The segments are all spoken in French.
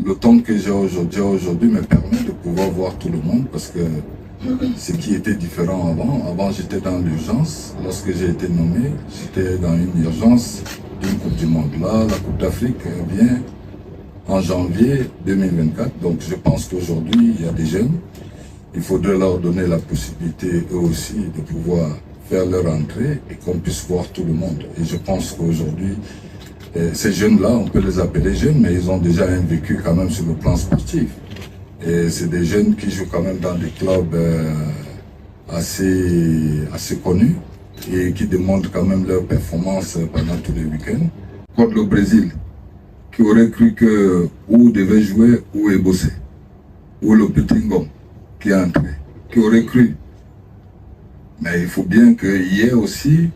le temps que j'ai aujourd'hui me permet de pouvoir voir tout le monde parce que ce qui était différent avant j'étais dans l'urgence. Lorsque j'ai été nommé, j'étais dans une urgence d'une Coupe du Monde. Là, la Coupe d'Afrique vient en janvier 2024. Donc je pense qu'aujourd'hui, il y a des jeunes. Il faudrait leur donner la possibilité, eux aussi, de pouvoir faire leur entrée et qu'on puisse voir tout le monde. Et je pense qu'aujourd'hui, ces jeunes-là, on peut les appeler jeunes, mais ils ont déjà un vécu quand même sur le plan sportif. Et c'est des jeunes qui jouent quand même dans des clubs assez connus et qui demandent quand même leur performance pendant tous les week-ends. Contre le Brésil, qui aurait cru que où devait jouer, où est bossé, ou le petit Ngom qui est entré, qui aurait cru. Mais il faut bien qu'il y ait aussi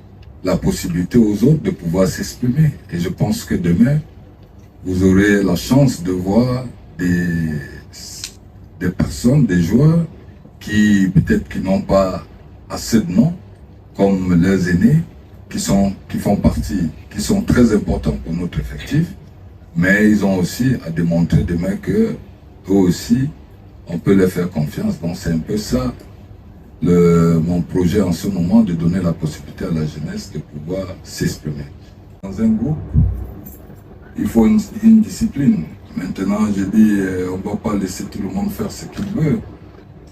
la possibilité aux autres de pouvoir s'exprimer. Et je pense que demain, vous aurez la chance de voir des personnes, des joueurs qui peut-être qui n'ont pas assez de noms, comme leurs aînés, qui font partie, qui sont très importants pour notre effectif, mais ils ont aussi à démontrer demain que eux aussi, on peut leur faire confiance. Donc c'est un peu ça mon projet en ce moment, de donner la possibilité à la jeunesse de pouvoir s'exprimer. Dans un groupe, il faut une discipline. Maintenant, je dis, on ne va pas laisser tout le monde faire ce qu'il veut.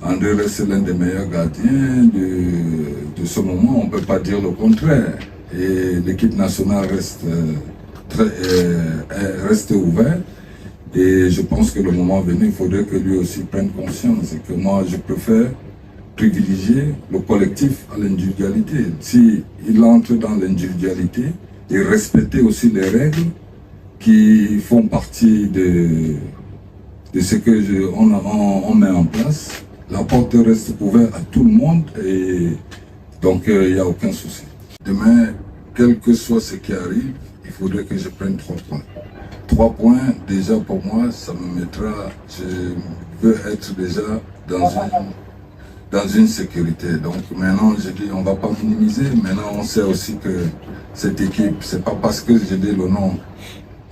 André reste l'un des meilleurs gardiens de ce moment, on ne peut pas dire le contraire. Et l'équipe nationale reste ouverte. Et je pense que le moment venu, il faudrait que lui aussi prenne conscience. Et que moi, je préfère privilégier le collectif à l'individualité. S'il entre dans l'individualité et respecter aussi les règles qui font partie de ce que on met en place, la porte reste ouverte à tout le monde et donc il n'y a aucun souci. Demain, quel que soit ce qui arrive, il faudrait que je prenne 3 points. 3 points, déjà pour moi, ça me mettra, je veux être déjà dans une sécurité. Donc maintenant, je dis, on ne va pas minimiser. Maintenant, on sait aussi que cette équipe, c'est pas parce que je dis le nom,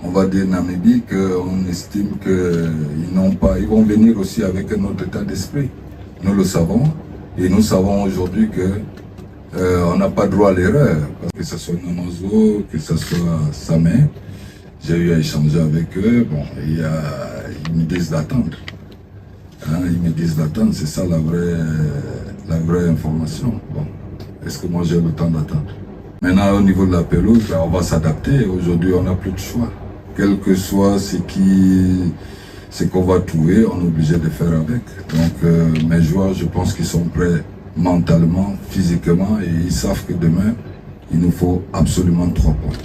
on va dire Namibie, qu'on estime qu'ils n'ont pas, ils vont venir aussi avec un autre état d'esprit. Nous le savons. Et nous savons aujourd'hui que on n'a pas droit à l'erreur. Que ce soit Namazo, que ce soit Samé, j'ai eu à échanger avec eux. Bon, ils me disent d'attendre. Ils me disent d'attendre, c'est ça la vraie information. Bon, est-ce que moi j'ai le temps d'attendre? Maintenant, au niveau de la pelouse, on va s'adapter. Aujourd'hui, on n'a plus de choix. Quel que soit ce qu'on va trouver, on est obligé de faire avec. Donc, mes joueurs, je pense qu'ils sont prêts mentalement, physiquement, et ils savent que demain, il nous faut absolument 3 points.